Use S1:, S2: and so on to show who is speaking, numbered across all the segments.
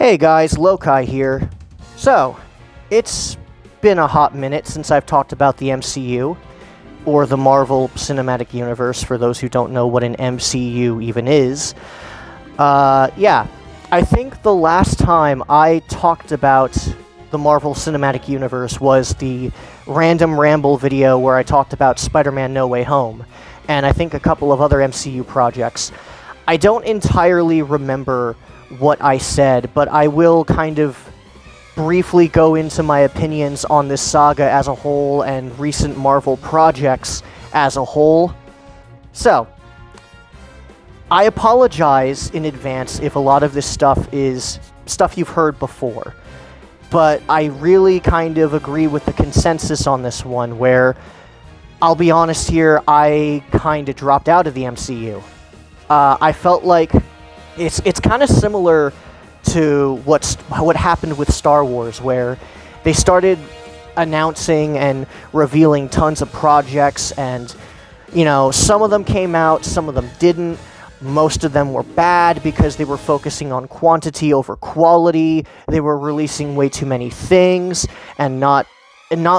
S1: Hey guys, Lokai here. So, it's been a hot minute since I've talked about the MCU, or the Marvel Cinematic Universe, for those who don't know what an MCU even is. Yeah, I think the last time I talked about the Marvel Cinematic Universe was the random Ramble video where I talked about Spider-Man No Way Home, and I think a couple of other MCU projects. I don't entirely remember what I said, but I will kind of briefly go into my opinions on this saga as a whole and recent Marvel projects as a whole. So, I apologize in advance if a lot of this stuff is stuff you've heard before, but I really kind of agree with the consensus on this one, where, I'll be honest here, I kind of dropped out of the MCU. I felt like it's kind of similar to what happened with Star Wars, where they started announcing and revealing tons of projects, and, you know, some of them came out, some of them didn't. Most of them were bad because they were focusing on quantity over quality. They were releasing way too many things, and not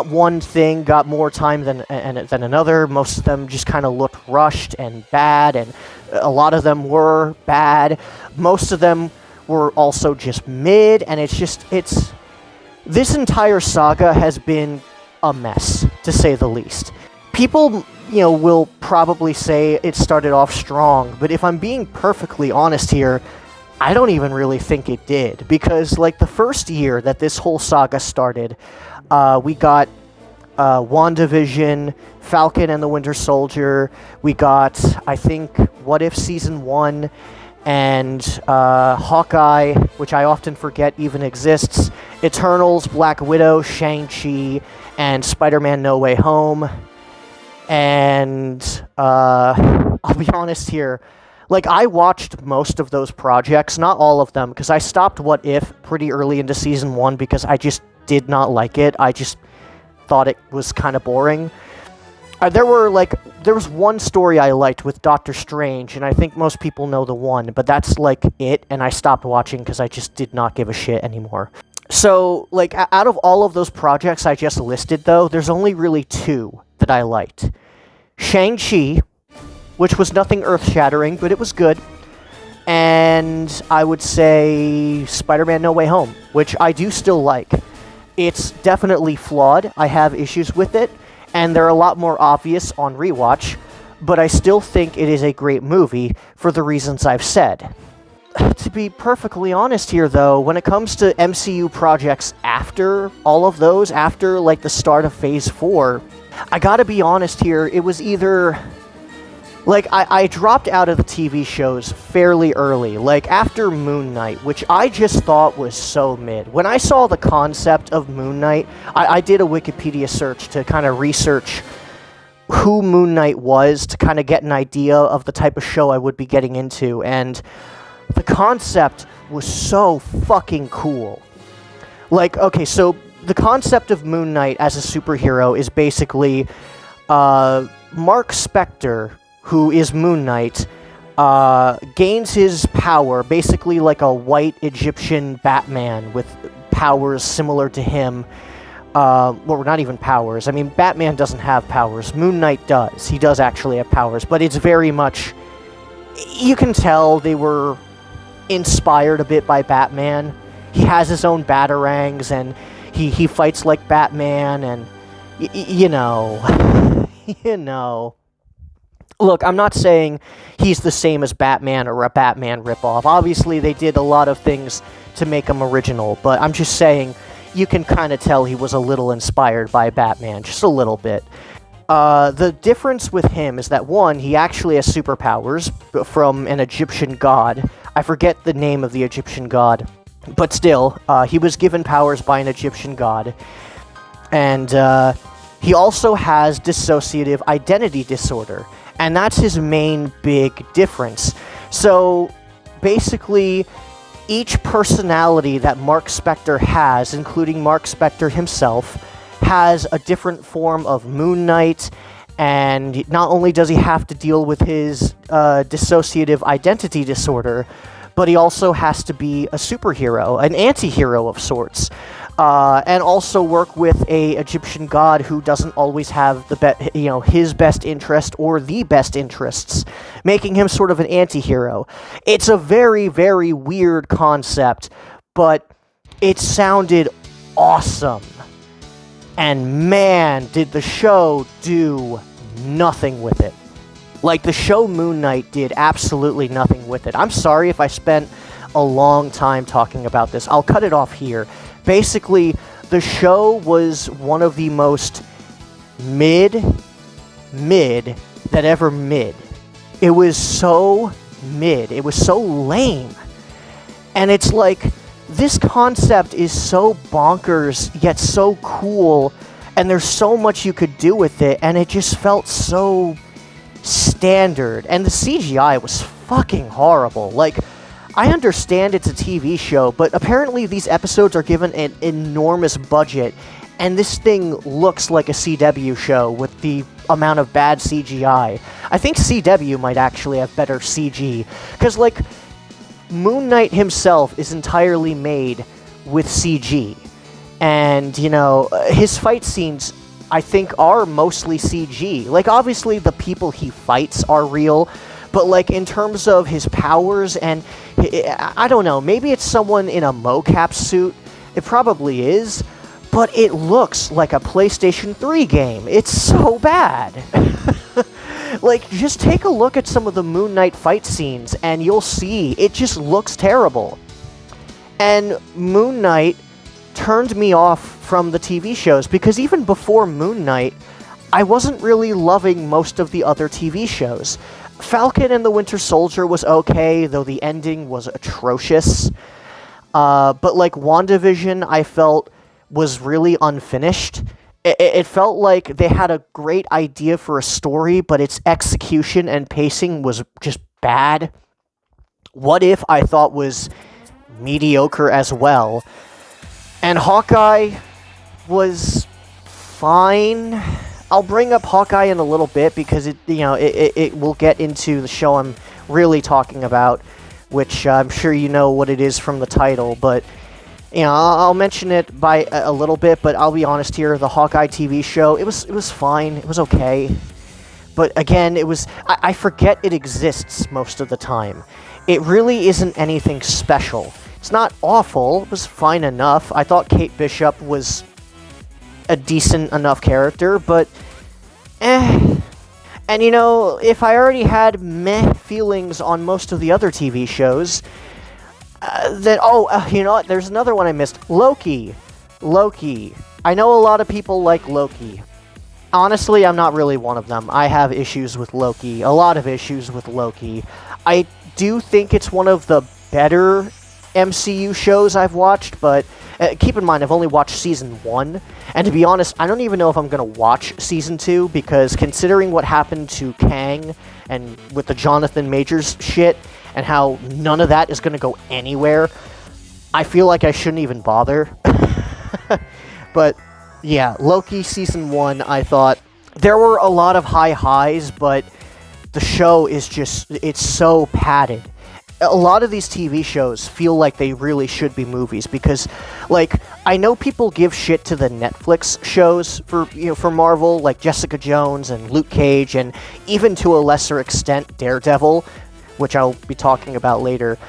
S1: one thing got more time than another. Most of them just kind of looked rushed and bad, and a lot of them were bad. Most of them were also just mid, and this entire saga has been a mess, to say the least. People, will probably say it started off strong, but if I'm being perfectly honest here, I don't even really think it did, because, like, the first year that this whole saga started, we got WandaVision, Falcon and the Winter Soldier, we got, I think, What If Season 1, and Hawkeye, which I often forget even exists, Eternals, Black Widow, Shang-Chi, and Spider-Man No Way Home. And I'll be honest here, like, I watched most of those projects, not all of them, because I stopped What If pretty early into Season 1 because I just did not like it. I just thought it was kind of boring. There was one story I liked with Doctor Strange, and I think most people know the one, but that's, like, it, and I stopped watching because I just did not give a shit anymore. So, like, out of all of those projects I just listed, though, there's only really two that I liked. Shang-Chi, which was nothing earth-shattering, but it was good, and I would say Spider-Man No Way Home, which I do still like. It's definitely flawed, I have issues with it, and they're a lot more obvious on rewatch, but I still think it is a great movie for the reasons I've said. To be perfectly honest here, though, when it comes to MCU projects after all of those, after, like, the start of Phase 4, I gotta be honest here, it was either... Like, I dropped out of the TV shows fairly early, like, after Moon Knight, which I just thought was so mid. When I saw the concept of Moon Knight, I did a Wikipedia search to kind of research who Moon Knight was, to kind of get an idea of the type of show I would be getting into, and the concept was so fucking cool. Like, okay, so the concept of Moon Knight as a superhero is basically, Mark Spector, who is Moon Knight, gains his power, basically like a white Egyptian Batman with powers similar to him. Well, not even powers. I mean, Batman doesn't have powers. Moon Knight does. He does actually have powers, but it's very much... You can tell they were inspired a bit by Batman. He has his own batarangs, and he fights like Batman, and... you know... you know... Look, I'm not saying he's the same as Batman or a Batman ripoff. Obviously, they did a lot of things to make him original, but I'm just saying you can kind of tell he was a little inspired by Batman, just a little bit. The difference with him is that, one, he actually has superpowers from an Egyptian god. I forget the name of the Egyptian god, but still, he was given powers by an Egyptian god. And he also has dissociative identity disorder. And that's his main big difference. So, basically, each personality that Mark Spector has, including Mark Spector himself, has a different form of Moon Knight, and not only does he have to deal with his dissociative identity disorder, but he also has to be a superhero, an anti-hero of sorts, and also work with a Egyptian god who doesn't always have his best interest or the best interests, making him sort of an anti-hero. It's a very, very weird concept, but it sounded awesome. And man, did the show do nothing with it. Like, the show Moon Knight did absolutely nothing with it. I'm sorry if I spent a long time talking about this. I'll cut it off here. Basically, the show was one of the most mid that ever mid. It was so mid. It was so lame. And it's like, this concept is so bonkers, yet so cool, and there's so much you could do with it, and it just felt so standard. And the CGI was fucking horrible. Like, I understand it's a TV show, but apparently these episodes are given an enormous budget, and this thing looks like a CW show with the amount of bad CGI. I think CW might actually have better CG, because, like, Moon Knight himself is entirely made with CG, and, you know, his fight scenes, I think, are mostly CG. Like, obviously the people he fights are real, but, like, in terms of his powers, and I don't know, maybe it's someone in a mocap suit. It probably is, but it looks like a PlayStation 3 game. It's so bad. Like, just take a look at some of the Moon Knight fight scenes, and you'll see it just looks terrible. And Moon Knight turned me off from the TV shows, because even before Moon Knight, I wasn't really loving most of the other TV shows. Falcon and the Winter Soldier was okay, though the ending was atrocious. But, like, WandaVision, I felt, was really unfinished. It felt like they had a great idea for a story, but its execution and pacing was just bad. What If, I thought, was mediocre as well. And Hawkeye was fine. I'll bring up Hawkeye in a little bit, because it will get into the show I'm really talking about, which I'm sure you know what it is from the title, but I'll mention it by a little bit. But I'll be honest here, the Hawkeye TV show, it was fine, it was okay, but again, I forget it exists most of the time. It really isn't anything special. It's not awful, it was fine enough. I thought Kate Bishop was a decent enough character, but And if I already had meh feelings on most of the other TV shows, you know what, there's another one I missed. Loki. I know a lot of people like Loki. Honestly, I'm not really one of them. I have issues with Loki, a lot of issues with Loki. I do think it's one of the better MCU shows I've watched, but keep in mind, I've only watched Season 1, and to be honest, I don't even know if I'm going to watch Season 2, because considering what happened to Kang, and with the Jonathan Majors shit, and how none of that is going to go anywhere, I feel like I shouldn't even bother. But, yeah, Loki Season 1, I thought, there were a lot of high highs, but the show is just, it's so padded. A lot of these TV shows feel like they really should be movies, because, like, I know people give shit to the Netflix shows for Marvel, like Jessica Jones and Luke Cage, and even to a lesser extent Daredevil, which I'll be talking about later.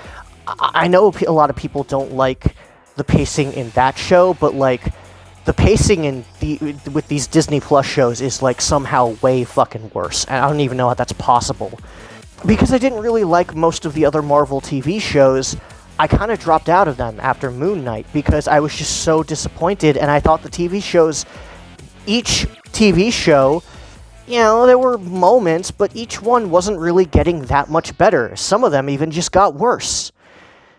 S1: I know a lot of people don't like the pacing in that show, but, like, the pacing with these Disney Plus shows is, like, somehow way fucking worse, and I don't even know how that's possible. Because I didn't really like most of the other Marvel TV shows, I kind of dropped out of them after Moon Knight, because I was just so disappointed, and I thought the TV shows, each TV show, there were moments, but each one wasn't really getting that much better. Some of them even just got worse.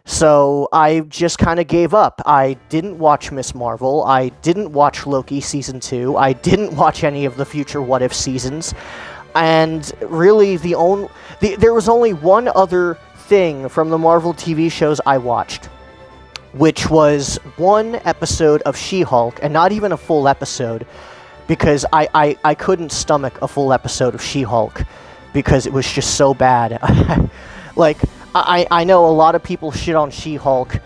S1: So I just kind of gave up. I didn't watch Miss Marvel, I didn't watch Loki Season 2, I didn't watch any of the future What If seasons. And really, there was only one other thing from the Marvel TV shows I watched, which was one episode of She-Hulk, and not even a full episode, because I couldn't stomach a full episode of She-Hulk, because it was just so bad. Like, I know a lot of people shit on She-Hulk,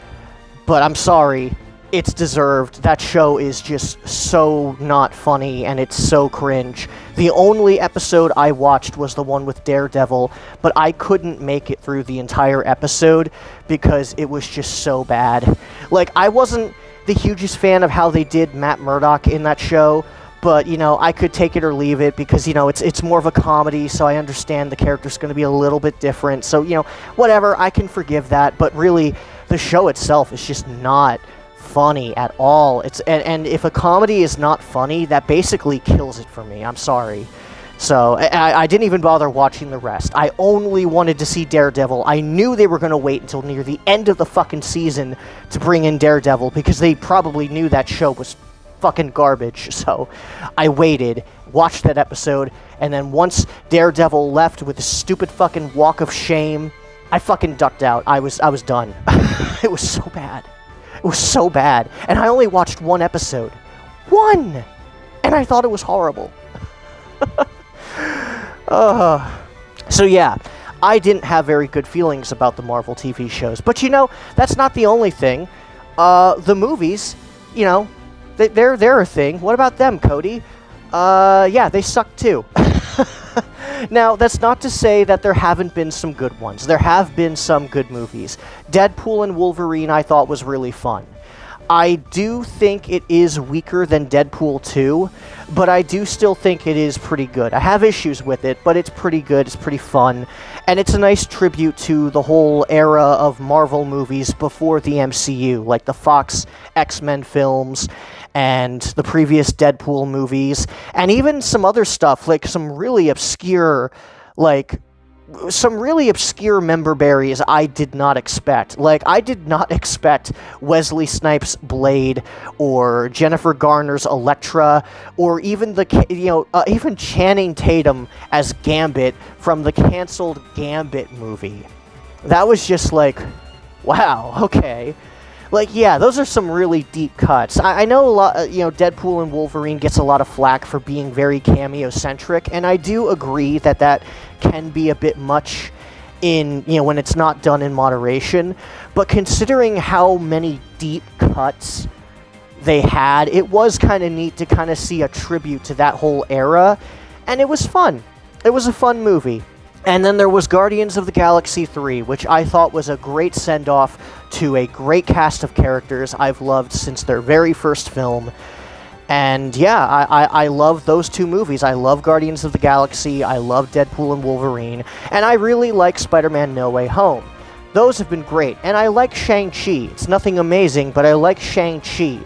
S1: but I'm sorry, it's deserved. That show is just so not funny, and it's so cringe. The only episode I watched was the one with Daredevil, but I couldn't make it through the entire episode because it was just so bad. Like, I wasn't the hugest fan of how they did Matt Murdock in that show, but, you know, I could take it or leave it because, you know, it's more of a comedy, so I understand the character's going to be a little bit different. So, you know, whatever, I can forgive that, but really, the show itself is just not funny at all. And if a comedy is not funny, that basically kills it for me. I'm sorry. So I didn't even bother watching the rest. I only wanted to see Daredevil. I knew they were going to wait until near the end of the fucking season to bring in Daredevil because they probably knew that show was fucking garbage. So I waited, watched that episode, and then once Daredevil left with a stupid fucking walk of shame, I fucking ducked out. I was done. It was so bad. It was so bad. And I only watched one episode. One! And I thought it was horrible. So yeah, I didn't have very good feelings about the Marvel TV shows. But you know, that's not the only thing. The movies, you know, they're a thing. What about them, Cody? Yeah, they suck too. Now, that's not to say that there haven't been some good ones. There have been some good movies. Deadpool and Wolverine I thought was really fun. I do think it is weaker than Deadpool 2, but I do still think it is pretty good. I have issues with it, but it's pretty good, it's pretty fun, and it's a nice tribute to the whole era of Marvel movies before the MCU, like the Fox X-Men films, and the previous Deadpool movies, and even some other stuff, like some really obscure member berries I did not expect. Like, I did not expect Wesley Snipes' Blade, or Jennifer Garner's Elektra, or even even Channing Tatum as Gambit from the canceled Gambit movie. That was just like, wow, okay. Like, yeah, those are some really deep cuts. I know a lot, Deadpool and Wolverine gets a lot of flack for being very cameo-centric, and I do agree that can be a bit much in, when it's not done in moderation. But considering how many deep cuts they had, it was kind of neat to kind of see a tribute to that whole era, and it was fun. It was a fun movie. And then there was Guardians of the Galaxy 3, which I thought was a great send-off to a great cast of characters I've loved since their very first film. And yeah, I love those two movies. I love Guardians of the Galaxy, I love Deadpool and Wolverine, and I really like Spider-Man No Way Home. Those have been great, and I like Shang-Chi. It's nothing amazing, but I like Shang-Chi.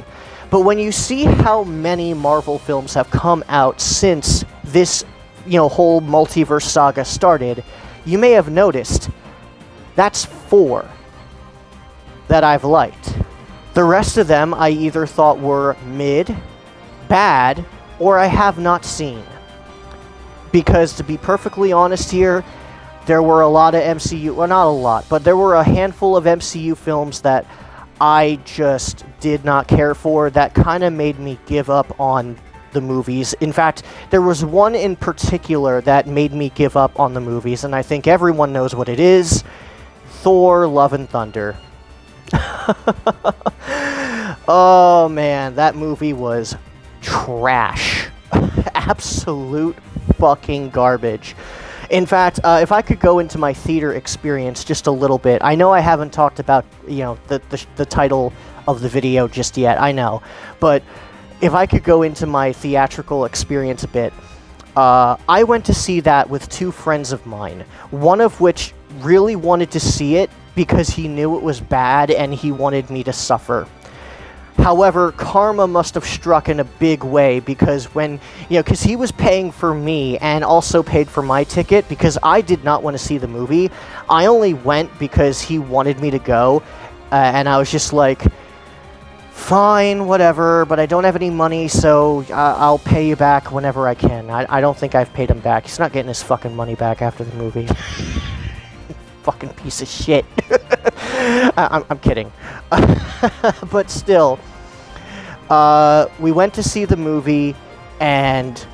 S1: But when you see how many Marvel films have come out since this whole multiverse saga started, you may have noticed that's 4 that I've liked. The rest of them I either thought were mid, bad, or I have not seen. Because to be perfectly honest here, there were a lot of MCU, well, not a lot, but there were a handful of MCU films that I just did not care for, that kind of made me give up on the movies. In fact, there was one in particular that made me give up on the movies, and I think everyone knows what it is. Thor: Love and Thunder. Oh man, that movie was trash. Absolute fucking garbage. In fact, if I could go into my theater experience just a little bit, I know I haven't talked about, the title of the video just yet, I know, but if I could go into my theatrical experience a bit, I went to see that with 2 friends of mine, one of which really wanted to see it because he knew it was bad and he wanted me to suffer. However, karma must have struck in a big way because because he was paying for me and also paid for my ticket because I did not want to see the movie. I only went because he wanted me to go, and I was just like, fine, whatever, but I don't have any money, so I'll pay you back whenever I can. I don't think I've paid him back. He's not getting his fucking money back after the movie. Fucking piece of shit. I'm kidding. But still, we went to see the movie, and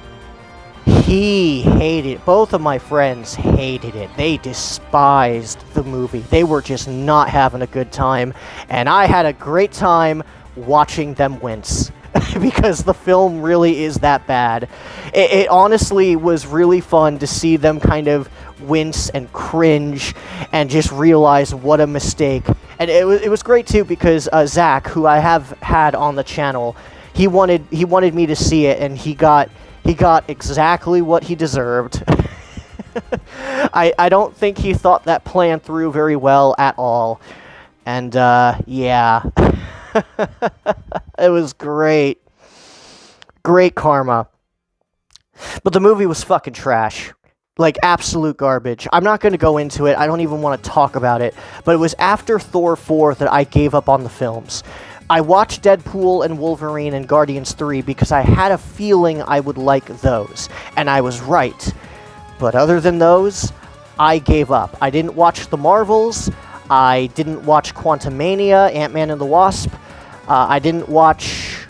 S1: He hated, both of my friends hated it. They despised the movie. They were just not having a good time, and I had a great time watching them wince. Because the film really is that bad. It honestly was really fun to see them kind of wince and cringe and just realize what a mistake. And it was great too, because Zach, who I have had on the channel, he wanted me to see it, and he got exactly what he deserved. I don't think he thought that plan through very well at all. And yeah. It was great. Great karma. But the movie was fucking trash. Like, absolute garbage. I'm not going to go into it. I don't even want to talk about it. But it was after Thor 4 that I gave up on the films. I watched Deadpool and Wolverine and Guardians 3 because I had a feeling I would like those. And I was right. But other than those, I gave up. I didn't watch the Marvels. I didn't watch Quantumania, Ant-Man and the Wasp. I didn't watch...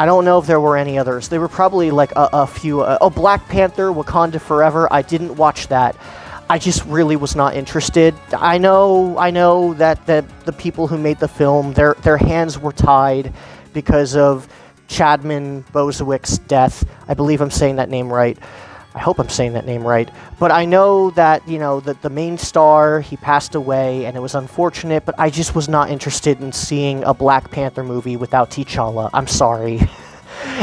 S1: I don't know if there were any others. There were probably like a few... Black Panther, Wakanda Forever. I didn't watch that. I just really was not interested. I know that the people who made the film, their hands were tied because of Chadman Bosewick's death. I believe I'm saying that name right. I hope I'm saying that name right. But I know that, that the main star, he passed away, and it was unfortunate, but I just was not interested in seeing a Black Panther movie without T'Challa. I'm sorry.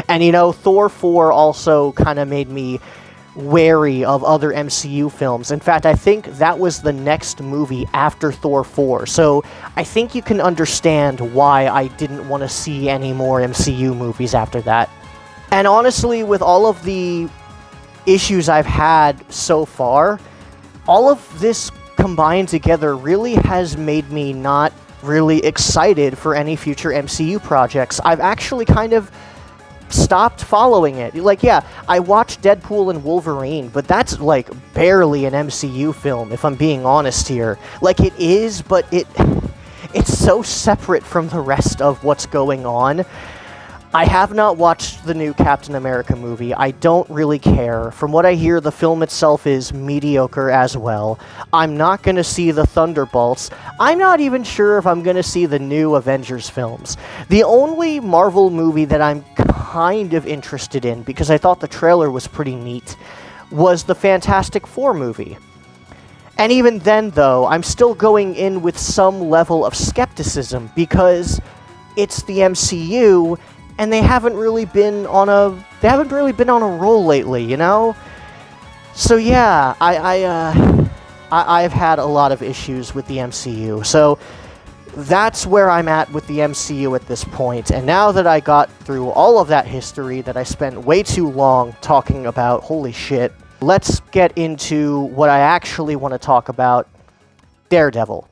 S1: And, Thor 4 also kind of made me wary of other MCU films. In fact, I think that was the next movie after Thor 4. So I think you can understand why I didn't want to see any more MCU movies after that. And honestly, with all of the issues I've had so far, all of this combined together really has made me not really excited for any future MCU projects. I've actually kind of stopped following it. Like, yeah, I watched Deadpool and Wolverine, but that's like barely an MCU film, if I'm being honest here. Like, it is, but it's so separate from the rest of what's going on. I have not watched the new Captain America movie. I don't really care. From what I hear, the film itself is mediocre as well. I'm not going to see the Thunderbolts. I'm not even sure if I'm going to see the new Avengers films. The only Marvel movie that I'm kind of interested in, because I thought the trailer was pretty neat, was the Fantastic Four movie. And even then, though, I'm still going in with some level of skepticism, because it's the MCU, and they haven't really been on a roll lately, So yeah, I've had a lot of issues with the MCU. So that's where I'm at with the MCU at this point. And now that I got through all of that history that I spent way too long talking about, holy shit, let's get into what I actually want to talk about, Daredevil.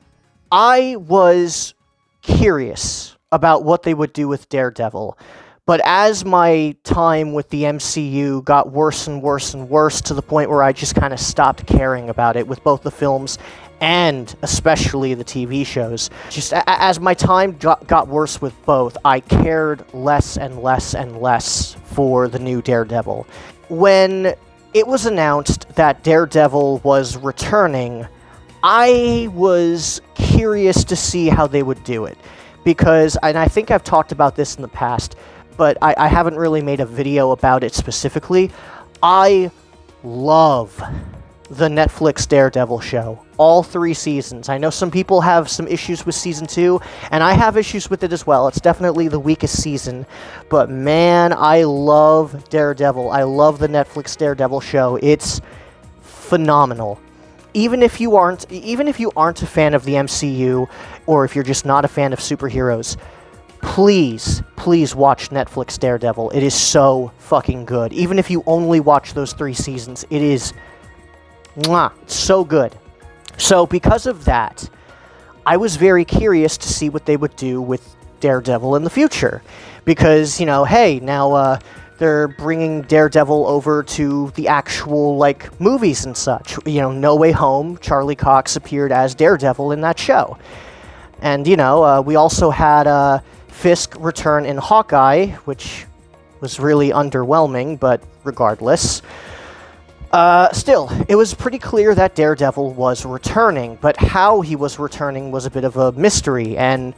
S1: I was curious about what they would do with Daredevil. But as my time with the MCU got worse and worse and worse, to the point where I just kind of stopped caring about it with both the films and especially the TV shows. Just as my time got worse with both, I cared less and less and less for the new Daredevil. When it was announced that Daredevil was returning, I was curious to see how they would do it. Because, and I think I've talked about this in the past, but I haven't really made a video about it specifically. I love the Netflix Daredevil show. All 3 seasons. I know some people have some issues with season 2, and I have issues with it as well. It's definitely the weakest season. But man, I love Daredevil. I love the Netflix Daredevil show. It's phenomenal. Even if you aren't a fan of the MCU, or if you're just not a fan of superheroes, please watch Netflix Daredevil. It is so fucking good. Even if you only watch those 3 seasons, it is so good. So because of that, I was very curious to see what they would do with Daredevil in the future. Because, hey, now they're bringing Daredevil over to the actual, movies and such. No Way Home, Charlie Cox appeared as Daredevil in that show. And, we also had Fisk return in Hawkeye, which was really underwhelming, but regardless. Still, it was pretty clear that Daredevil was returning, but how he was returning was a bit of a mystery, and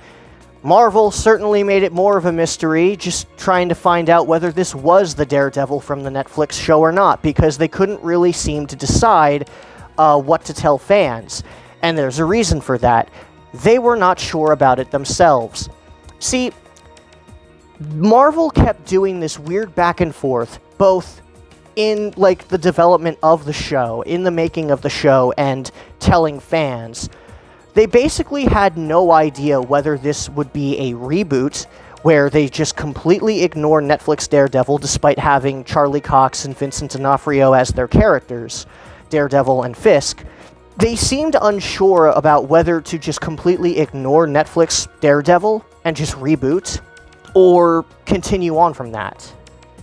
S1: Marvel certainly made it more of a mystery, just trying to find out whether this was the Daredevil from the Netflix show or not, because they couldn't really seem to decide what to tell fans. And there's a reason for that. They were not sure about it themselves. See, Marvel kept doing this weird back and forth, both in, like, the development of the show, in the making of the show, and telling fans. They basically had no idea whether this would be a reboot, where they just completely ignore Netflix Daredevil despite having Charlie Cox and Vincent D'Onofrio as their characters, Daredevil and Fisk. They seemed unsure about whether to just completely ignore Netflix Daredevil and just reboot, or continue on from that.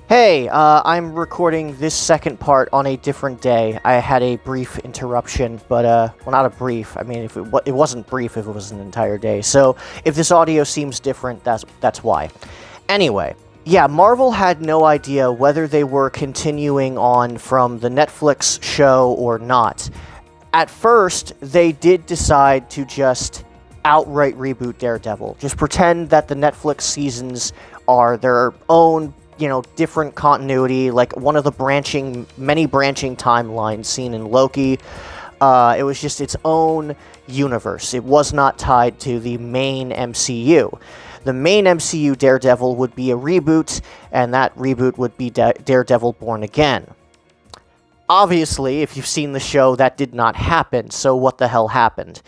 S1: Hey, I'm recording this second part on a different day. I had a brief interruption, but, well, not a brief. I mean, if it wasn't brief if it was an entire day. So, if this audio seems different, that's why. Anyway, yeah, Marvel had no idea whether they were continuing on from the Netflix show or not. At first, they did decide to just outright reboot Daredevil. Just pretend that the Netflix seasons are their own, different continuity, like one of the many branching timelines seen in Loki. It was just its own universe. It was not tied to the main MCU. The main MCU Daredevil would be a reboot, and that reboot would be Daredevil Born Again. Obviously, if you've seen the show, that did not happen, so what the hell happened?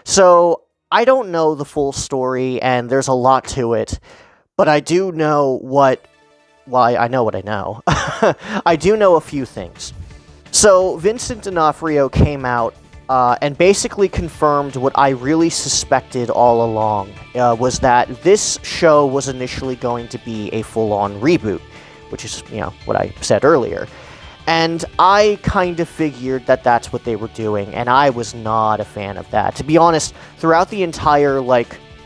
S1: So, I don't know the full story, and there's a lot to it, but I do know I know what I know. I do know a few things. So, Vincent D'Onofrio came out and basically confirmed what I really suspected all along, was that this show was initially going to be a full-on reboot, which is, what I said earlier. And I kind of figured that that's what they were doing, and I was not a fan of that. To be honest, throughout the entire,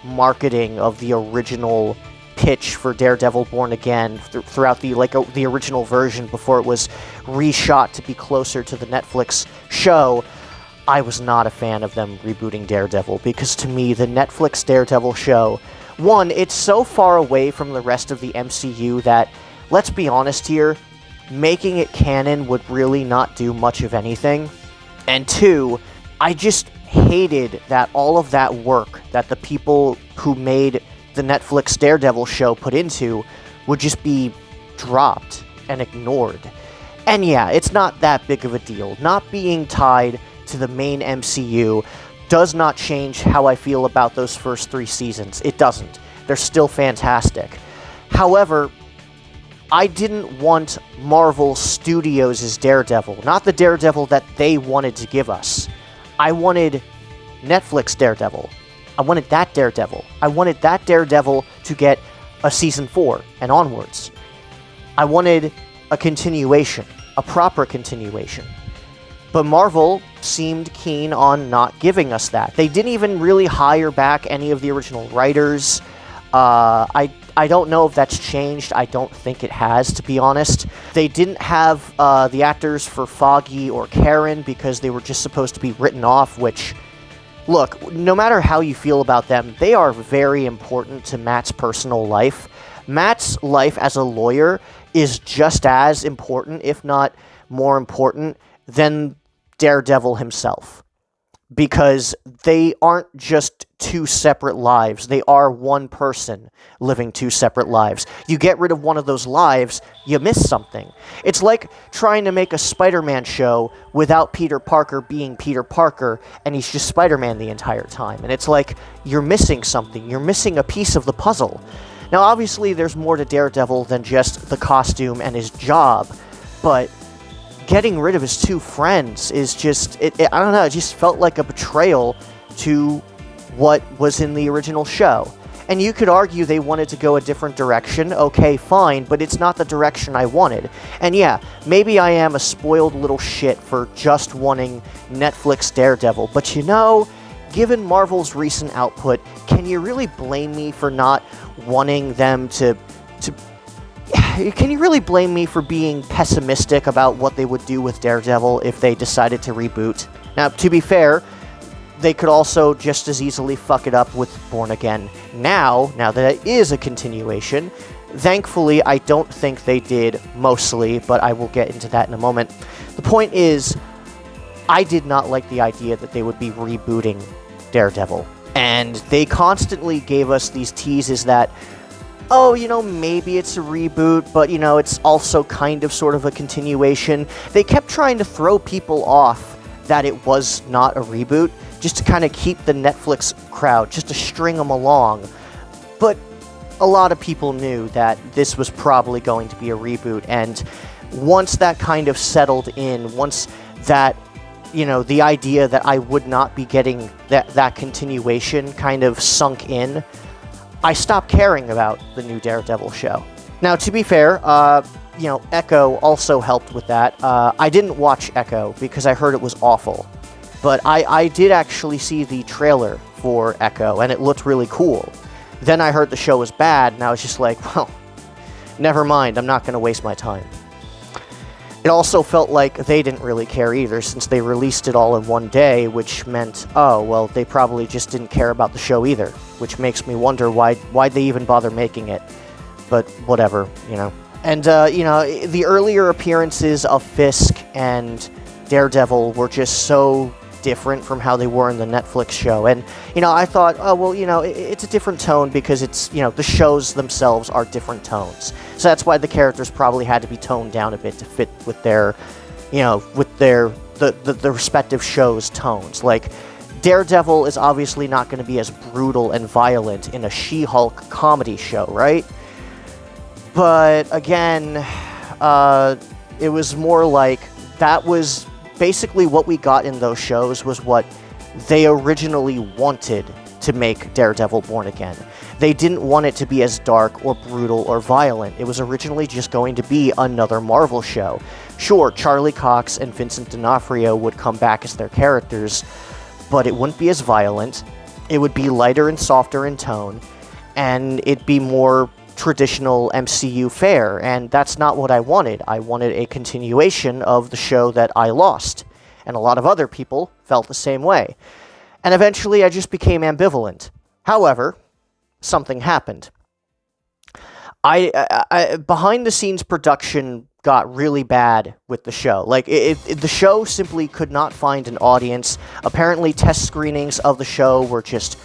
S1: marketing of the original pitch for Daredevil Born Again, throughout the original version before it was reshot to be closer to the Netflix show, I was not a fan of them rebooting Daredevil, because to me, the Netflix Daredevil show, one, it's so far away from the rest of the MCU that, let's be honest here, making it canon would really not do much of anything. And two, I just hated that all of that work that the people who made the Netflix Daredevil show put into would just be dropped and ignored. And yeah, it's not that big of a deal. Not being tied to the main MCU does not change how I feel about those first 3 seasons. It doesn't. They're still fantastic. However, I didn't want Marvel Studios' Daredevil, not the Daredevil that they wanted to give us. I wanted Netflix Daredevil. I wanted that Daredevil. I wanted that Daredevil to get a season 4 and onwards. I wanted a continuation, a proper continuation. But Marvel seemed keen on not giving us that. They didn't even really hire back any of the original writers. I don't know if that's changed. I don't think it has, to be honest. They didn't have the actors for Foggy or Karen because they were just supposed to be written off, which, look, no matter how you feel about them, they are very important to Matt's personal life. Matt's life as a lawyer is just as important, if not more important, than Daredevil himself. Because they aren't just 2 separate lives. They are one person living 2 separate lives. You get rid of one of those lives, you miss something. It's like trying to make a Spider-Man show without Peter Parker being Peter Parker, and he's just Spider-Man the entire time. And it's like, you're missing something. You're missing a piece of the puzzle. Now, obviously, there's more to Daredevil than just the costume and his job, but getting rid of his 2 friends is just, I don't know, it just felt like a betrayal to what was in the original show. And you could argue they wanted to go a different direction, okay, fine, but it's not the direction I wanted. And yeah, maybe I am a spoiled little shit for just wanting Netflix Daredevil, but given Marvel's recent output, can you really blame me for not wanting them to can you really blame me for being pessimistic about what they would do with Daredevil if they decided to reboot? Now, to be fair, they could also just as easily fuck it up with Born Again. Now that it is a continuation, thankfully, I don't think they did mostly, but I will get into that in a moment. The point is, I did not like the idea that they would be rebooting Daredevil. And they constantly gave us these teases that, oh, maybe it's a reboot, but, it's also kind of sort of a continuation. They kept trying to throw people off that it was not a reboot, just to kind of keep the Netflix crowd, just to string them along. But a lot of people knew that this was probably going to be a reboot, and once that kind of settled in, once that, the idea that I would not be getting that continuation kind of sunk in, I stopped caring about the new Daredevil show. Now, to be fair, Echo also helped with that. I didn't watch Echo because I heard it was awful. But I did actually see the trailer for Echo, and it looked really cool. Then I heard the show was bad, and I was just like, well, never mind, I'm not going to waste my time. It also felt like they didn't really care either, since they released it all in one day, which meant, oh, well, they probably just didn't care about the show either, which makes me wonder why they even bother making it. But whatever, And, the earlier appearances of Fisk and Daredevil were just so different from how they were in the Netflix show. And, I thought, oh, well, it's a different tone because it's, the shows themselves are different tones. So that's why the characters probably had to be toned down a bit to fit with their, the respective shows' tones. Like, Daredevil is obviously not going to be as brutal and violent in a She-Hulk comedy show, right? But, again, it was more like that was basically what we got in those shows was what they originally wanted to make Daredevil Born Again. They didn't want it to be as dark or brutal or violent. It was originally just going to be another Marvel show. Sure, Charlie Cox and Vincent D'Onofrio would come back as their characters, but it wouldn't be as violent. It would be lighter and softer in tone, and it'd be more traditional MCU fare, and that's not what I wanted. I wanted a continuation of the show that I lost, and a lot of other people felt the same way. And eventually I just became ambivalent. However, something happened. Behind the scenes production got really bad with the show. Like, the show simply could not find an audience. Apparently test screenings of the show were just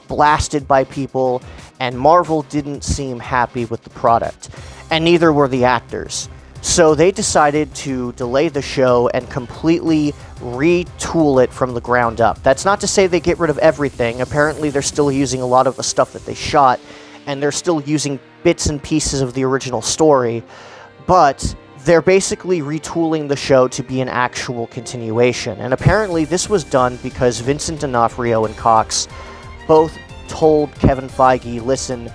S1: blasted by people, and Marvel didn't seem happy with the product, and neither were the actors. So they decided to delay the show and completely retool it from the ground up. That's not to say they get rid of everything. Apparently they're still using a lot of the stuff that they shot, and they're still using bits and pieces of the original story, but they're basically retooling the show to be an actual continuation. And apparently this was done because Vincent D'Onofrio and Cox both told Kevin Feige, listen,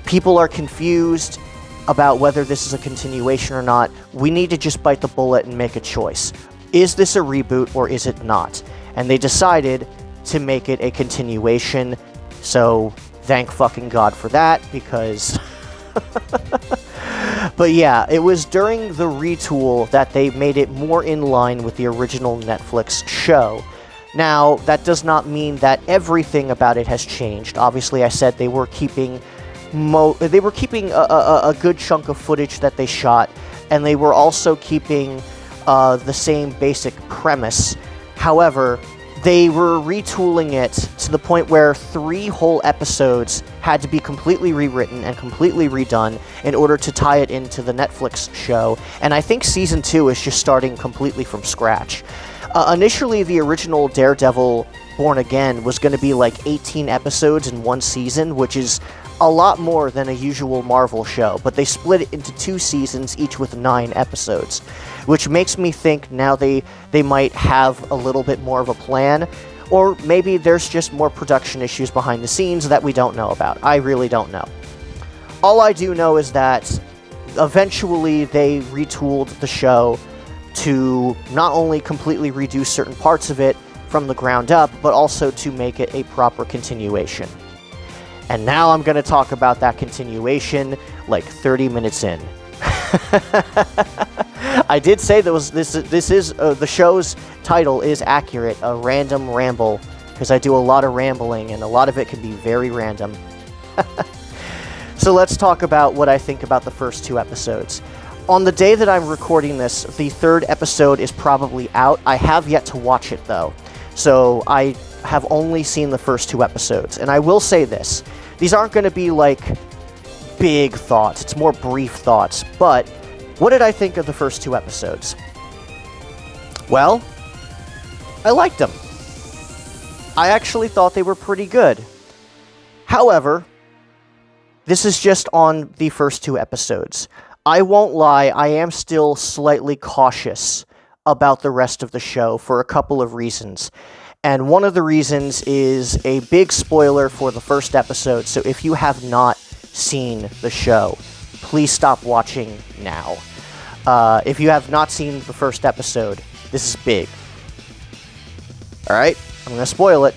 S1: people are confused about whether this is a continuation or not. We need to just bite the bullet and make a choice. Is this a reboot or is it not? And they decided to make it a continuation, so thank fucking God for that, because... But yeah, it was during the retool that they made it more in line with the original Netflix show. Now, that does not mean that everything about it has changed. Obviously, I said they were keeping a good chunk of footage that they shot, and they were also keeping the same basic premise. However, they were retooling it to the point where 3 whole episodes had to be completely rewritten and completely redone in order to tie it into the Netflix show, and I think Season 2 is just starting completely from scratch. Initially, the original Daredevil Born Again was going to be like 18 episodes in one season, which is a lot more than a usual Marvel show, but they split it into 2 seasons, each with 9 episodes, which makes me think now they might have a little bit more of a plan, or maybe there's just more production issues behind the scenes that we don't know about. I really don't know. All I do know is that eventually they retooled the show to not only completely redo certain parts of it from the ground up, but also to make it a proper continuation. And now I'm going to talk about that continuation like 30 minutes in. I did say that this is the show's title is accurate, a random ramble, because I do a lot of rambling and a lot of it can be very random. So let's talk about what I think about the first 2 episodes. On the day that I'm recording this, the 3rd episode is probably out. I have yet to watch it though, so I have only seen the first 2 episodes. And I will say this, these aren't going to be like big thoughts, it's more brief thoughts, but what did I think of the first 2 episodes? Well, I liked them. I actually thought they were pretty good. However, this is just on the first 2 episodes. I won't lie, I am still slightly cautious about the rest of the show for a couple of reasons. And one of the reasons is a big spoiler for the first episode, so if you have not seen the show, please stop watching now. If you have not seen the first episode, this is big. Alright, I'm gonna spoil it.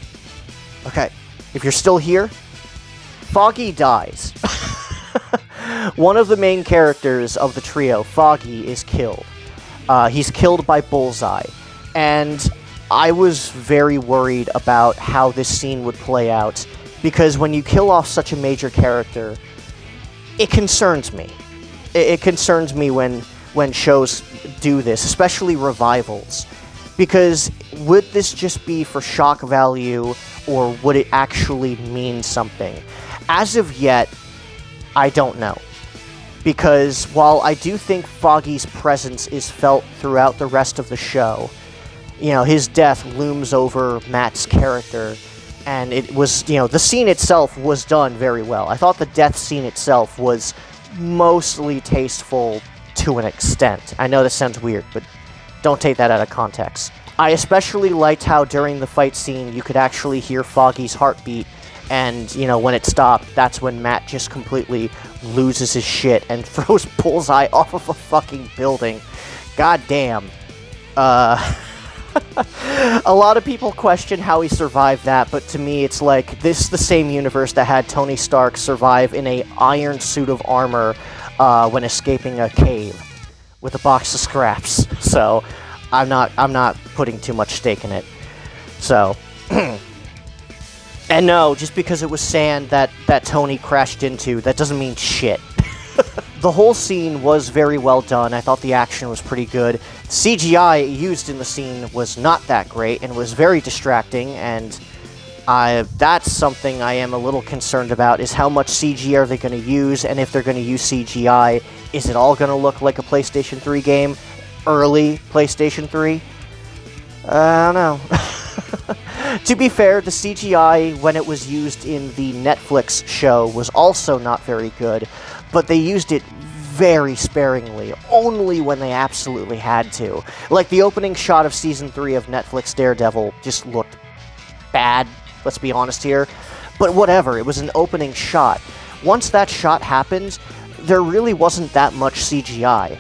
S1: Okay, if you're still here, Foggy dies. One of the main characters of the trio, Foggy, is killed. He's killed by Bullseye. And I was very worried about how this scene would play out, because when you kill off such a major character, it concerns me. It concerns me when shows do this, especially revivals. Because would this just be for shock value, or would it actually mean something? As of yet, I don't know. Because while I do think Foggy's presence is felt throughout the rest of the show, you know, his death looms over Matt's character, and it was, you know, the scene itself was done very well. I thought the death scene itself was mostly tasteful to an extent. I know this sounds weird, but don't take that out of context. I especially liked how during the fight scene you could actually hear Foggy's heartbeat, and, you know, when it stopped, that's when Matt just completely loses his shit and throws Bullseye off of a fucking building. God damn. A lot of people question how he survived that, but to me it's like, this is the same universe that had Tony Stark survive in a iron suit of armor when escaping a cave with a box of scraps. So I'm not putting too much stake in it. So and no, just because it was sand that Tony crashed into, that doesn't mean shit. The whole scene was very well done. I thought the action was pretty good. CGI used in the scene was not that great and was very distracting, and that's something I am a little concerned about, is how much CG are they going to use, and if they're going to use CGI, is it all going to look like a PlayStation 3 game? Early PlayStation 3? I don't know. To be fair, the CGI when it was used in the Netflix show was also not very good, but they used it very sparingly, only when they absolutely had to. Like, the opening shot of Season 3 of Netflix Daredevil just looked bad, let's be honest here. But whatever, it was an opening shot. Once that shot happened, there really wasn't that much CGI.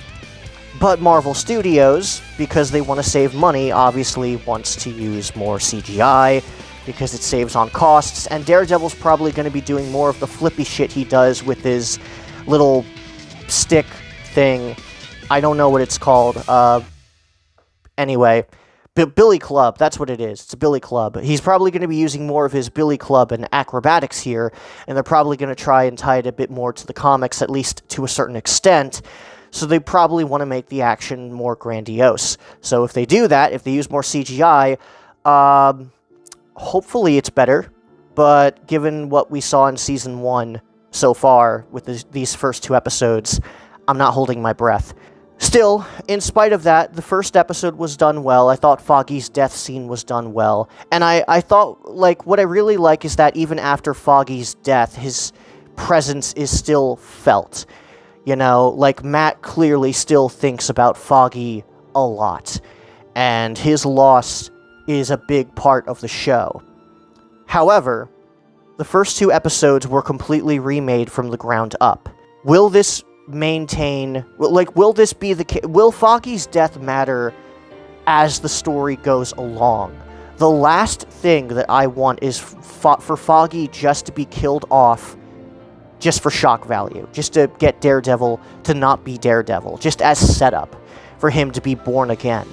S1: But Marvel Studios, because they want to save money, obviously wants to use more CGI, because it saves on costs, and Daredevil's probably going to be doing more of the flippy shit he does with his little stick thing. I don't know what it's called. Anyway, Billy Club, that's what it is. It's a Billy Club. He's probably going to be using more of his Billy Club and acrobatics here, and they're probably going to try and tie it a bit more to the comics, at least to a certain extent. So they probably want to make the action more grandiose. So if they do that, if they use more CGI, hopefully it's better. But given what we saw in Season 1 so far with these first 2 episodes, I'm not holding my breath. Still, in spite of that, the first episode was done well. I thought Foggy's death scene was done well. And I thought, like, what I really like is that even after Foggy's death, his presence is still felt. You know, like, Matt clearly still thinks about Foggy a lot, and his loss is a big part of the show. However, the first 2 episodes were completely remade from the ground up. Will this maintain, like, will this be will Foggy's death matter as the story goes along? The last thing that I want is for Foggy just to be killed off just for shock value, just to get Daredevil to not be Daredevil, just as setup for him to be born again.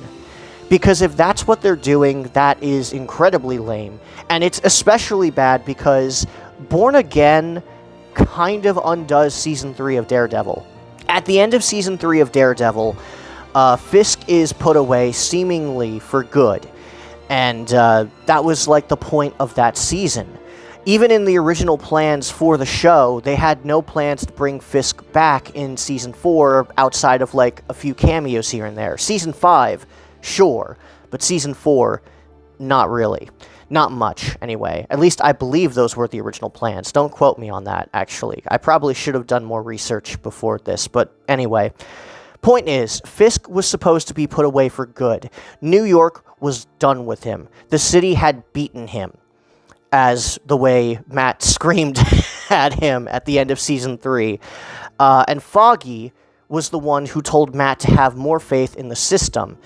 S1: Because if that's what they're doing, that is incredibly lame, and it's especially bad because Born Again kind of undoes Season 3 of Daredevil. At the end of Season 3 of Daredevil, Fisk is put away seemingly for good, and that was like the point of that season. Even in the original plans for the show, they had no plans to bring Fisk back in Season 4 outside of like a few cameos here and there. Season 5, sure, but Season 4, not really. Not much, anyway. At least I believe those were the original plans. Don't quote me on that, actually. I probably should have done more research before this, but anyway. Point is, Fisk was supposed to be put away for good. New York was done with him. The city had beaten him, as the way Matt screamed at him at the end of Season 3. And Foggy was the one who told Matt to have more faith in the system.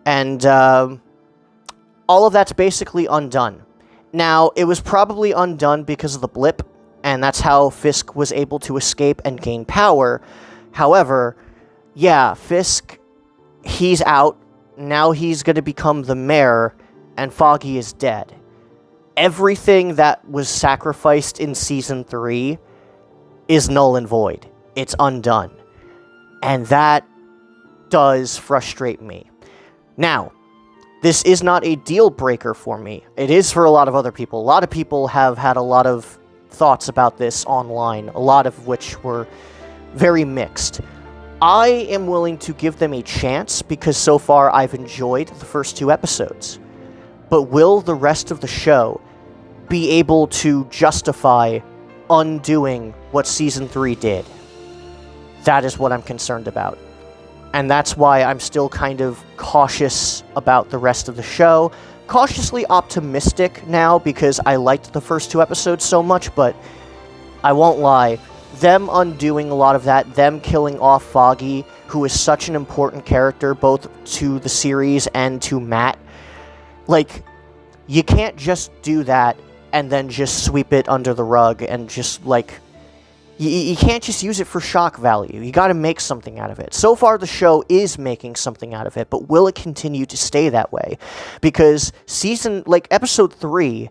S1: And all of that's basically undone. Now, it was probably undone because of the blip, and that's how Fisk was able to escape and gain power. However, yeah, Fisk, he's out. Now he's going to become the mayor, and Foggy is dead. Everything that was sacrificed in Season 3 is null and void. It's undone. And that does frustrate me. Now, this is not a deal breaker for me. It is for a lot of other people. A lot of people have had a lot of thoughts about this online, a lot of which were very mixed. I am willing to give them a chance because so far I've enjoyed the first 2 episodes. But will the rest of the show be able to justify undoing what Season 3 did? That is what I'm concerned about. And that's why I'm still kind of cautious about the rest of the show. Cautiously optimistic now because I liked the first 2 episodes so much, but I won't lie. Them undoing a lot of that, them killing off Foggy, who is such an important character both to the series and to Matt, like, you can't just do that and then just sweep it under the rug and just, like, you can't just use it for shock value. You gotta make something out of it. So far, the show is making something out of it, but will it continue to stay that way? Because episode 3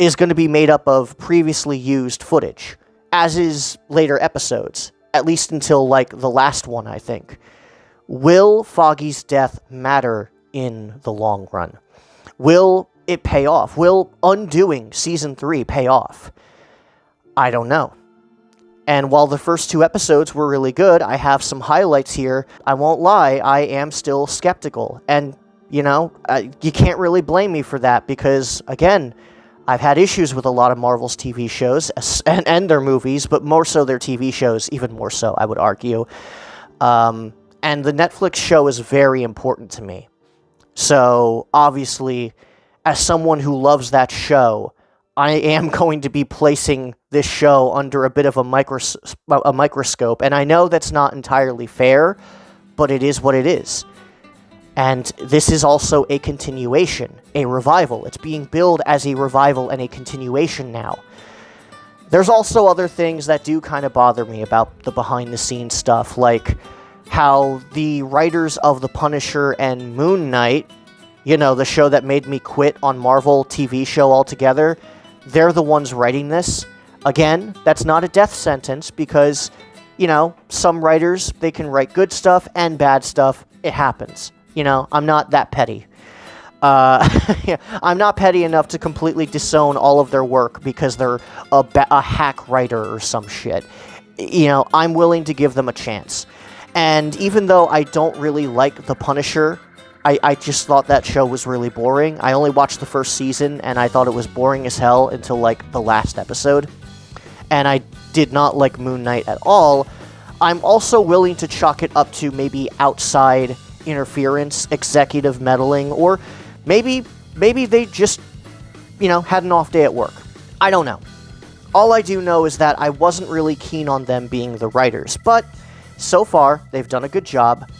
S1: is going to be made up of previously used footage, as is later episodes, at least until, like, the last one, I think. Will Foggy's death matter in the long run? Will it pay off? Will undoing Season 3 pay off? I don't know. And while the first 2 episodes were really good, I have some highlights here. I won't lie, I am still skeptical. And, you know, you can't really blame me for that because, again, I've had issues with a lot of Marvel's TV shows and their movies, but more so their TV shows, even more so, I would argue. And the Netflix show is very important to me. So, obviously, as someone who loves that show, I am going to be placing this show under a bit of a microscope, and I know that's not entirely fair, but it is what it is. And this is also a continuation, a revival. It's being billed as a revival and a continuation now. There's also other things that do kind of bother me about the behind-the-scenes stuff, like how the writers of The Punisher and Moon Knight, you know, the show that made me quit on Marvel TV show altogether, they're the ones writing this. Again, that's not a death sentence because, you know, some writers, they can write good stuff and bad stuff. It happens. You know, I'm not that petty. I'm not petty enough to completely disown all of their work because they're a hack writer or some shit. You know, I'm willing to give them a chance. And even though I don't really like The Punisher, I just thought that show was really boring. I only watched the first season, and I thought it was boring as hell until, like, the last episode. And I did not like Moon Knight at all. I'm also willing to chalk it up to maybe outside interference, executive meddling, or maybe they just, you know, had an off day at work. I don't know. All I do know is that I wasn't really keen on them being the writers, but so far, they've done a good job.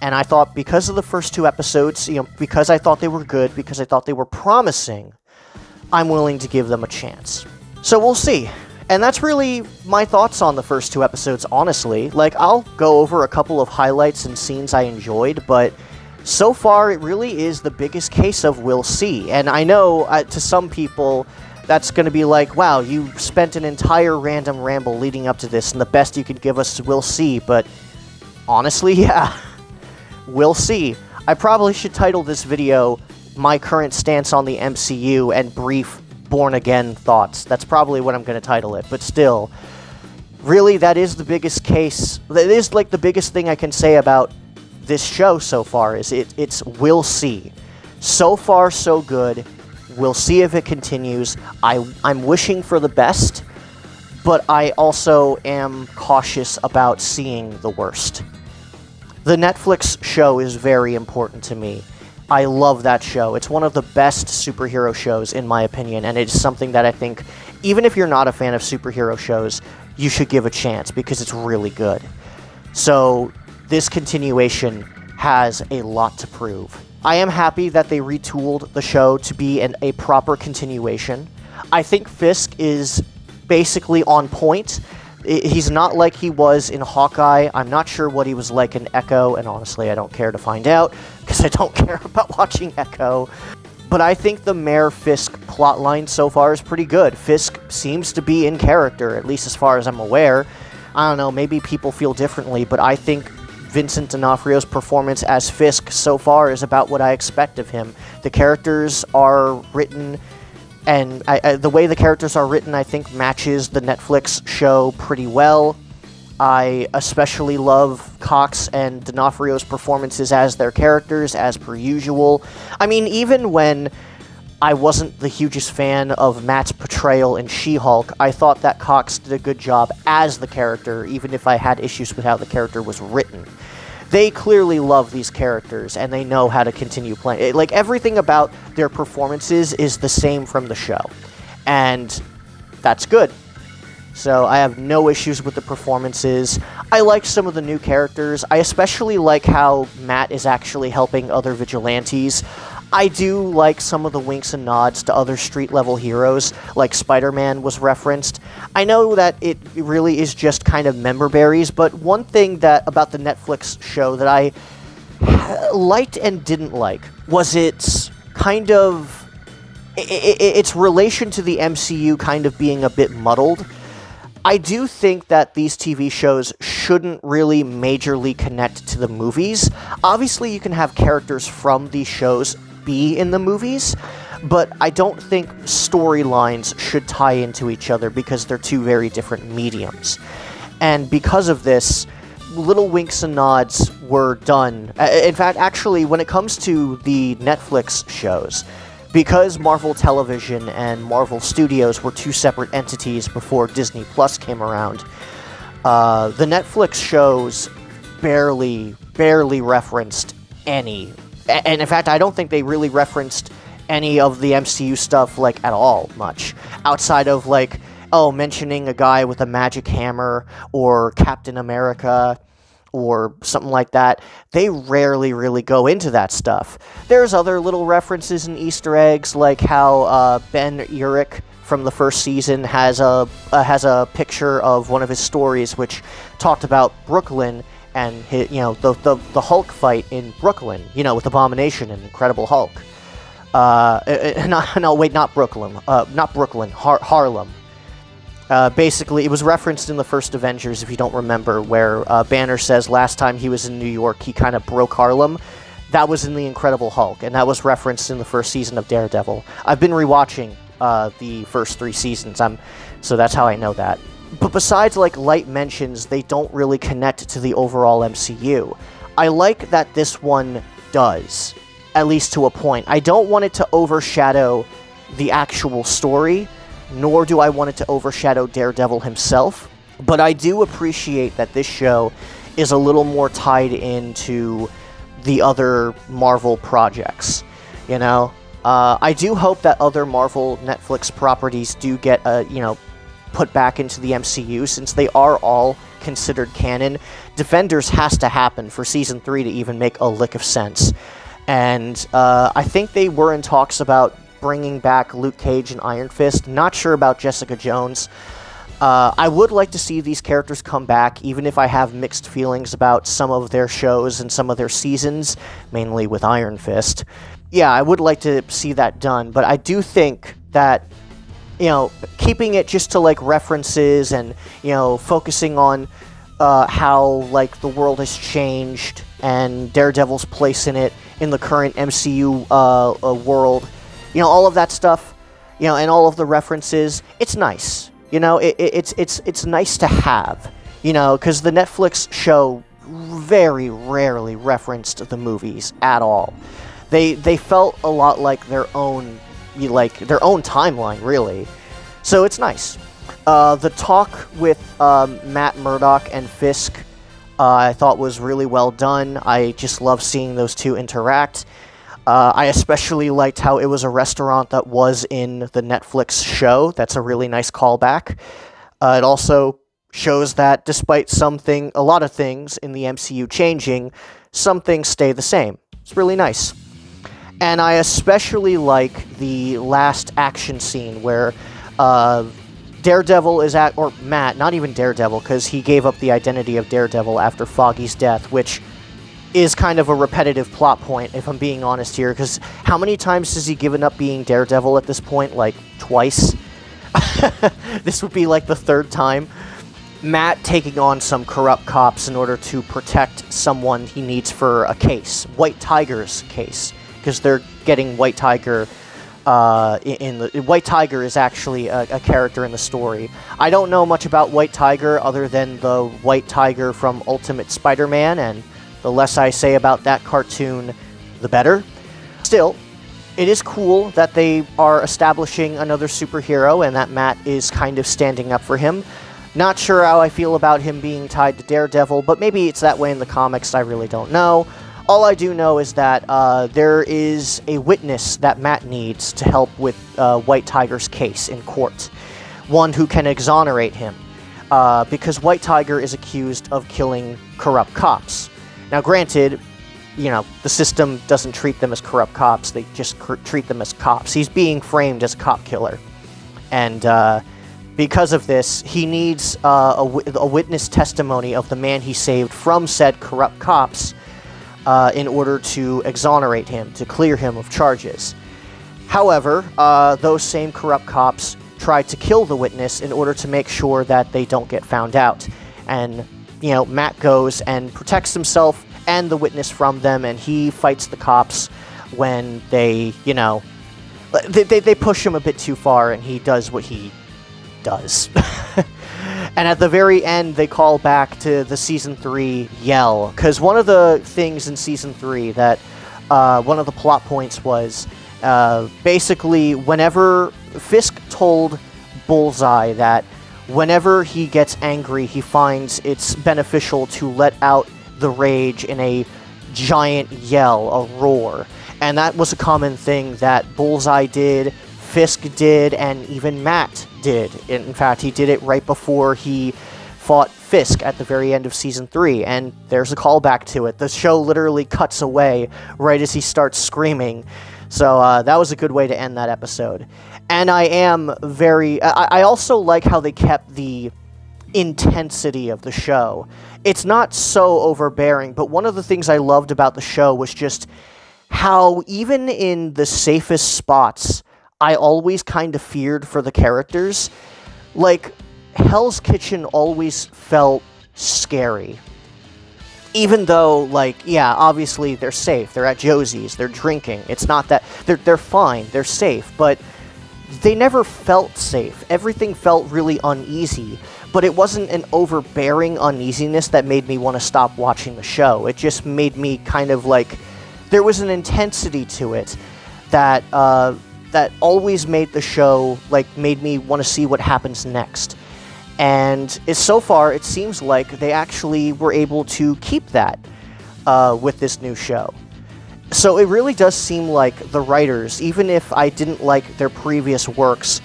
S1: And I thought because of the first 2 episodes, you know, because I thought they were good, because I thought they were promising, I'm willing to give them a chance. So we'll see. And that's really my thoughts on the first 2 episodes, honestly. Like, I'll go over a couple of highlights and scenes I enjoyed, but so far it really is the biggest case of we'll see. And I know, to some people, that's going to be like, wow, you spent an entire random ramble leading up to this, and the best you could give us is we'll see, but honestly, yeah, we'll see. I probably should title this video, My Current Stance on the MCU and Brief Born Again Thoughts. That's probably what I'm going to title it, but still, really, that is the biggest case. That is, like, the biggest thing I can say about this show so far, is it's we'll see. So far, so good. We'll see if it continues. I'm wishing for the best, but I also am cautious about seeing the worst. The Netflix show is very important to me. I love that show. It's one of the best superhero shows, in my opinion, and it's something that I think, even if you're not a fan of superhero shows, you should give a chance, because it's really good. So, this continuation has a lot to prove. I am happy that they retooled the show to be a proper continuation. I think Fisk is basically on point. He's not like he was in Hawkeye. I'm not sure what he was like in Echo, and honestly, I don't care to find out, because I don't care about watching Echo. But I think the Mayor Fisk plotline so far is pretty good. Fisk seems to be in character, at least as far as I'm aware. I don't know, maybe people feel differently, but I think Vincent D'Onofrio's performance as Fisk so far is about what I expect of him. The characters are written, and the way the characters are written, I think, matches the Netflix show pretty well. I especially love Cox and D'Onofrio's performances as their characters, as per usual. I mean, even when I wasn't the hugest fan of Matt's portrayal in She-Hulk, I thought that Cox did a good job as the character, even if I had issues with how the character was written. They clearly love these characters, and they know how to continue playing. Like, everything about their performances is the same from the show, and that's good. So I have no issues with the performances. I like some of the new characters. I especially like how Matt is actually helping other vigilantes. I do like some of the winks and nods to other street-level heroes, like Spider-Man was referenced. I know that it really is just kind of member berries, but one thing about the Netflix show that I liked and didn't like was its kind of... its relation to the MCU kind of being a bit muddled. I do think that these TV shows shouldn't really majorly connect to the movies. Obviously, you can have characters from these shows be in the movies, but I don't think storylines should tie into each other because they're two very different mediums. And because of this, little winks and nods were done. In fact, actually, when it comes to the Netflix shows, because Marvel Television and Marvel Studios were two separate entities before Disney Plus came around, the Netflix shows barely referenced any. And in fact, I don't think they really referenced any of the MCU stuff, like, at all much. Outside of, like, mentioning a guy with a magic hammer, or Captain America, or something like that. They rarely really go into that stuff. There's other little references and Easter eggs, like how Ben Urich from the first season has a picture of one of his stories which talked about Brooklyn and his, the Hulk fight in Brooklyn, with Abomination and Incredible Hulk. Not Brooklyn, Harlem. Basically, it was referenced in the first Avengers, if you don't remember, where Banner says last time he was in New York, he kind of broke Harlem. That was in the Incredible Hulk, and that was referenced in the first season of Daredevil. I've been rewatching the first 3 seasons, so that's how I know that. But besides, like, light mentions, they don't really connect to the overall MCU. I like that this one does, at least to a point. I don't want it to overshadow the actual story, nor do I want it to overshadow Daredevil himself, but I do appreciate that this show is a little more tied into the other Marvel projects, I do hope that other Marvel Netflix properties do get, put back into the MCU, since they are all considered canon. Defenders has to happen for Season 3 to even make a lick of sense. And I think they were in talks about bringing back Luke Cage and Iron Fist. Not sure about Jessica Jones. I would like to see these characters come back, even if I have mixed feelings about some of their shows and some of their seasons, mainly with Iron Fist. Yeah, I would like to see that done, but I do think that, keeping it just to, like, references and, focusing on how, like, the world has changed and Daredevil's place in it, in the current MCU world, all of that stuff, and all of the references, it's nice. It's nice to have, because the Netflix show very rarely referenced the movies at all. They felt a lot like their own timeline, really. So it's nice. The talk with Matt Murdock and Fisk, I thought was really well done. I just love seeing those two interact. I especially liked how it was a restaurant that was in the Netflix show. That's a really nice callback. It also shows that despite a lot of things in the MCU changing, some things stay the same. It's really nice. And I especially like the last action scene where Daredevil is or Matt, not even Daredevil, because he gave up the identity of Daredevil after Foggy's death, which is kind of a repetitive plot point, if I'm being honest here, because how many times has he given up being Daredevil at this point? Like, twice? This would be like the third time. Matt taking on some corrupt cops in order to protect someone he needs for a case. White Tiger's case. Because they're getting White Tiger White Tiger is actually a character in the story. I don't know much about White Tiger other than the White Tiger from Ultimate Spider-Man, and the less I say about that cartoon, the better. Still, it is cool that they are establishing another superhero and that Matt is kind of standing up for him. Not sure how I feel about him being tied to Daredevil, but maybe it's that way in the comics, I really don't know. All I do know is that there is a witness that Matt needs to help with White Tiger's case in court. One who can exonerate him, because White Tiger is accused of killing corrupt cops. Now granted, the system doesn't treat them as corrupt cops, they just treat them as cops. He's being framed as a cop killer. And because of this, he needs a witness testimony of the man he saved from said corrupt cops in order to exonerate him, to clear him of charges. However, those same corrupt cops tried to kill the witness in order to make sure that they don't get found out. And Matt goes and protects himself and the witness from them, and he fights the cops when they push him a bit too far, and he does what he does. And at the very end, they call back to the Season 3 yell, because one of the things in Season 3 that, one of the plot points was, basically, whenever Fisk told Bullseye that whenever he gets angry, he finds it's beneficial to let out the rage in a giant yell, a roar. And that was a common thing that Bullseye did, Fisk did, and even Matt did. In fact, he did it right before he fought Fisk at the very end of Season 3, and there's a callback to it. The show literally cuts away right as he starts screaming. So that was a good way to end that episode. And I also like how they kept the intensity of the show. It's not so overbearing, but one of the things I loved about the show was just how even in the safest spots, I always kind of feared for the characters. Like, Hell's Kitchen always felt scary. Even though, obviously they're safe. They're at Josie's. They're drinking. It's not that... They're fine. They're safe. But they never felt safe. Everything felt really uneasy. But it wasn't an overbearing uneasiness that made me want to stop watching the show. It just made me kind of there was an intensity to it that always made the show, made me want to see what happens next. And so far, it seems like they actually were able to keep that with this new show. So it really does seem like the writers, even if I didn't like their previous works,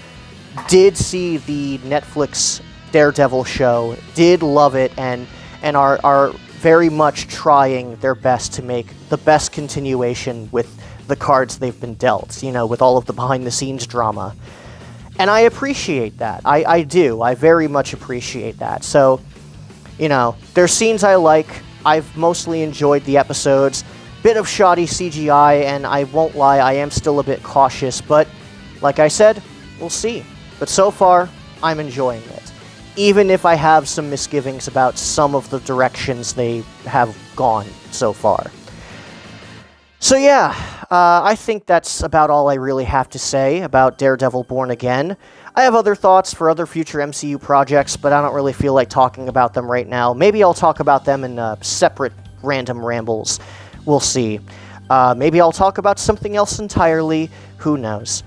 S1: did see the Netflix Daredevil show, did love it, and are very much trying their best to make the best continuation with the cards they've been dealt, with all of the behind-the-scenes drama. And I appreciate that. I do. I very much appreciate that. So, you know, there's scenes I like. I've mostly enjoyed the episodes. Bit of shoddy CGI, and I won't lie, I am still a bit cautious, but like I said, we'll see. But so far, I'm enjoying it. Even if I have some misgivings about some of the directions they have gone so far. So yeah, I think that's about all I really have to say about Daredevil Born Again. I have other thoughts for other future MCU projects, but I don't really feel like talking about them right now. Maybe I'll talk about them in separate random rambles. We'll see. Maybe I'll talk about something else entirely. Who knows?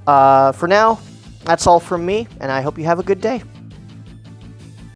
S1: For now, that's all from me, and I hope you have a good day.